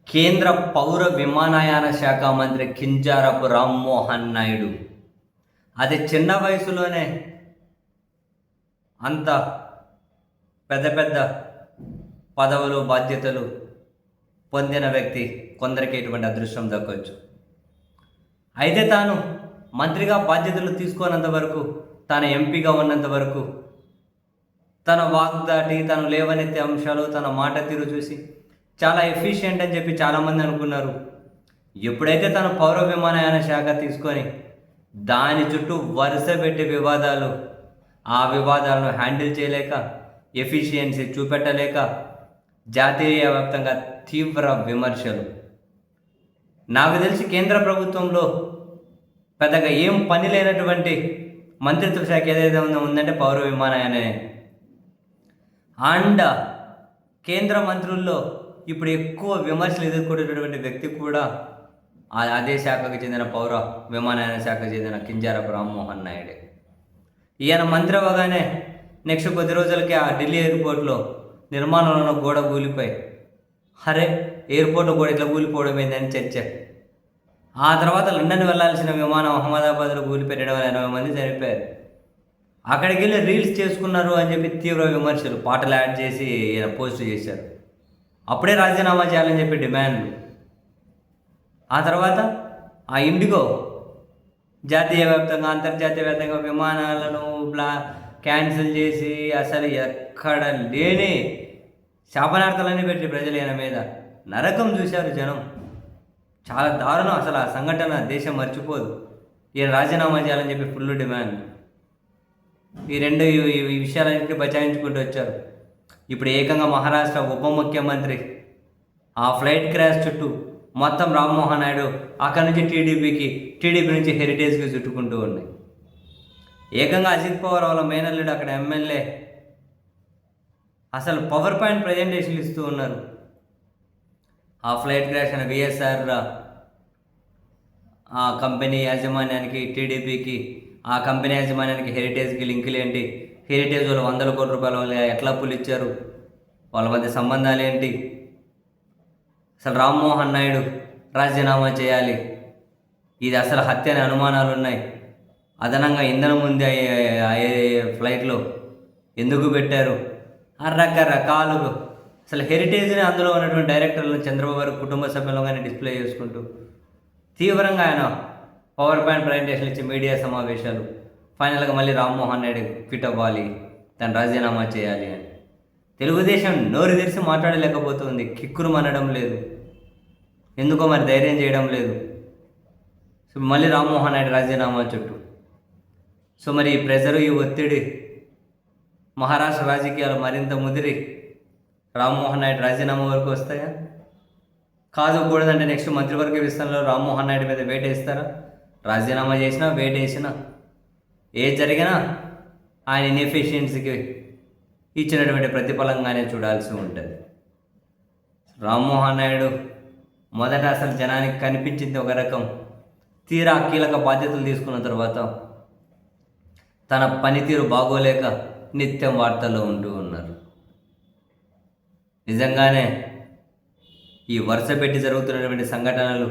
కేంద్ర పౌర విమానయాన శాఖ మంత్రి కింజారపు రామ్మోహన్ నాయుడు అది చిన్న వయసులోనే అంత పెద్ద పెద్ద పదవులు బాధ్యతలు పొందిన వ్యక్తి కొందరికి ఇటువంటి అదృష్టం దక్కొచ్చు. అయితే తాను మంత్రిగా బాధ్యతలు తీసుకున్నంత వరకు, తాను ఎంపీగా ఉన్నంత వరకు తన వాగ్దాటి, తను లేవనెత్తే అంశాలు, తన మాట తీరు చూసి చాలా ఎఫిషియెంట్ అని చెప్పి చాలామంది అనుకున్నారు. ఎప్పుడైతే తను పౌర విమానయాన శాఖ తీసుకొని దాని చుట్టూ వరుస పెట్టి వివాదాలు, ఆ వివాదాలను హ్యాండిల్ చేయలేక, ఎఫిషియన్సీ చూపెట్టలేక జాతీయ వ్యాప్తంగా తీవ్ర విమర్శలు. నాకు తెలిసి కేంద్ర ప్రభుత్వంలో పెద్దగా ఏం పని లేనటువంటి మంత్రిత్వ శాఖ ఏదైతే ఉందంటే పౌర విమానయానే. అండ్ కేంద్ర మంత్రుల్లో ఇప్పుడు ఎక్కువ విమర్శలు ఎదుర్కొనేటటువంటి వ్యక్తి కూడా అదే శాఖకు చెందిన పౌర విమానయాన శాఖకు చెందిన కింజారపు రామ్మోహన్ నాయుడే. ఈయన మంత్రి అవగానే నెక్స్ట్ కొద్ది రోజులకి ఆ ఢిల్లీ ఎయిర్పోర్ట్లో నిర్మాణంలో గోడ కూలిపోయి, అరే ఎయిర్పోర్ట్ కూడా ఇట్లా కూలిపోవడం ఏందని చర్చ. ఆ తర్వాత లండన్ వెళ్లాల్సిన విమానం అహ్మదాబాద్లో కూలిపెట్టడం 80 మంది చనిపోయారు. అక్కడికి వెళ్ళి రీల్స్ చేసుకున్నారు అని చెప్పి తీవ్ర విమర్శలు, పాటలు యాడ్ చేసి ఈయన పోస్ట్ చేశారు. అప్పుడే రాజీనామా చేయాలని చెప్పి డిమాండ్లు. ఆ తర్వాత ఆ ఇండిగో జాతీయ వ్యాప్తంగా, అంతర్జాతీయ వ్యాప్తంగా విమానాలను క్యాన్సిల్ చేసి అసలు ఎక్కడ లేని శాపనార్థాలన్నీ పెట్టి ప్రజలు ఈయన మీద నరకం చూశారు జనం. చాలా దారుణం అసలు ఆ సంఘటన, దేశం మర్చిపోదు. ఈయన రాజీనామా చేయాలని చెప్పి ఫుల్ డిమాండ్. ఈ విషయాలన్నింటినీ బచాయించుకుంటూ వచ్చారు. ఇప్పుడు ఏకంగా మహారాష్ట్ర ఉప ముఖ్యమంత్రి ఆ ఫ్లైట్ క్రాష్ చుట్టూ మొత్తం రామ్మోహన్ నాయుడు అక్కడి నుంచి టీడీపీ నుంచి హెరిటేజ్కి చుట్టుకుంటూ ఉన్నాయి. ఏకంగా అజిత్ పవార్ వాళ్ళ మేనల్లుడు అక్కడ ఎమ్మెల్యే అసలు పవర్ పాయింట్ ప్రజెంటేషన్లు ఇస్తూ ఉన్నారు. ఆ ఫ్లైట్ క్రాష్ అయిన విఎస్ఆర్ ఆ కంపెనీ యాజమాన్యానికి, టీడీపీకి, ఆ కంపెనీ యాజమాన్యానికి హెరిటేజ్కి లింకులు ఏంటి, హెరిటేజ్ వాళ్ళు 100 కోట్ల రూపాయల వాళ్ళు ఎట్లా పులిచ్చారు, వాళ్ళ మధ్య సంబంధాలు ఏంటి, అసలు రామ్మోహన్ నాయుడు రాజీనామా చేయాలి, ఇది అసలు హత్య అనే అనుమానాలు ఉన్నాయి, అదనంగా ఇంధనం ఉంది ఫ్లైట్లో ఎందుకు పెట్టారు, రకరకాలు అసలు హెరిటేజ్ని అందులో ఉన్నటువంటి డైరెక్టర్లను చంద్రబాబు గారు కుటుంబ సభ్యులుగానే డిస్ప్లే చేసుకుంటూ తీవ్రంగా ఆయన పవర్ పాయింట్ ప్రజెంటేషన్ ఇచ్చి మీడియా సమావేశాలు. ఫైనల్గా మళ్ళీ రామ్మోహన్ నాయుడు క్విట్ అవ్వాలి, తను రాజీనామా చేయాలి అని. తెలుగుదేశం నోరు తెరిచి మాట్లాడలేకపోతుంది, కిక్కురు మనడం లేదు, ఎందుకో మరి ధైర్యం చేయడం లేదు. సో మళ్ళీ రామ్మోహన్ నాయుడు రాజీనామా చుట్టూ. సో మరి ఈ ప్రెజరు, ఈ ఒత్తిడి మహారాష్ట్ర రాజకీయాలు మరింత ముదిరి రామ్మోహన్ నాయుడు రాజీనామా వరకు వస్తాయా? కాదు కూడదంటే నెక్స్ట్ మంత్రివర్గ విస్తరణలో రామ్మోహన్ నాయుడు మీద వేటేస్తారా? రాజీనామా చేసినా, వేటేసినా, ఏది జరిగినా ఆయన ఇన్ఎఫిషియన్సీకి ఇచ్చినటువంటి ప్రతిఫలంగానే చూడాల్సి ఉంటుంది. రామ్మోహన్ నాయుడు మొదట అసలు జనానికి కనిపించింది ఒక రకం, తీరా కీలక బాధ్యతలు తీసుకున్న తర్వాత తన పనితీరు బాగోలేక నిత్యం వార్తల్లో ఉంటూ ఉన్నారు. నిజంగానే ఈ వరుస పెట్టి జరుగుతున్నటువంటి సంఘటనలు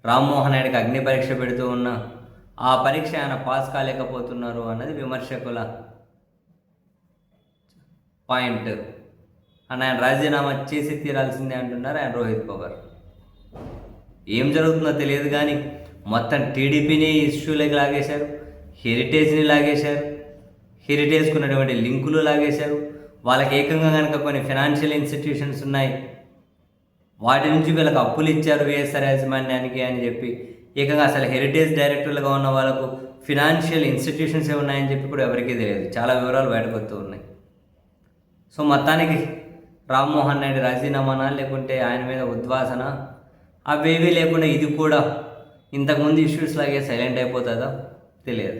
రామ్మోహన్ నాయుడికి అగ్ని పరీక్ష పెడుతూ ఉన్నా ఆ పరీక్ష ఆయన పాస్ కాలేకపోతున్నారు అన్నది విమర్శకుల పాయింట్. అని ఆయన రాజీనామా చేసి తీరాల్సిందే అంటున్నారు ఆయన రోహిత్ పవార్. ఏం జరుగుతుందో తెలియదు కానీ మొత్తం టీడీపీని ఇష్యూలోకి లాగేశారు, హెరిటేజ్ని లాగేశారు, హెరిటేజ్కి ఉన్నటువంటి లింకులు లాగేశారు. వాళ్ళకి ఏకంగా కనుక కొన్ని ఫైనాన్షియల్ ఇన్స్టిట్యూషన్స్ ఉన్నాయి, వాటి నుంచి వీళ్ళకి అప్పులు ఇచ్చారు విఎస్ఆర్ యాజమాన్యానికి అని చెప్పి ఏకంగా అసలు హెరిటేజ్ డైరెక్టర్లుగా ఉన్న వాళ్ళకు ఫినాన్షియల్ ఇన్స్టిట్యూషన్స్ ఉన్నాయని చెప్పి కూడా ఎవరికీ తెలియదు. చాలా వివరాలు బయటకు వస్తూ ఉన్నాయి. సో మొత్తానికి రామ్మోహన్ నాయుడు రాజీనామానా లేకుంటే ఆయన మీద ఉద్వాసన అవేవీ లేకుండా ఇది కూడా ఇంతకుముందు ఇష్యూస్ లాగే సైలెంట్ అయిపోతుందో తెలియదు.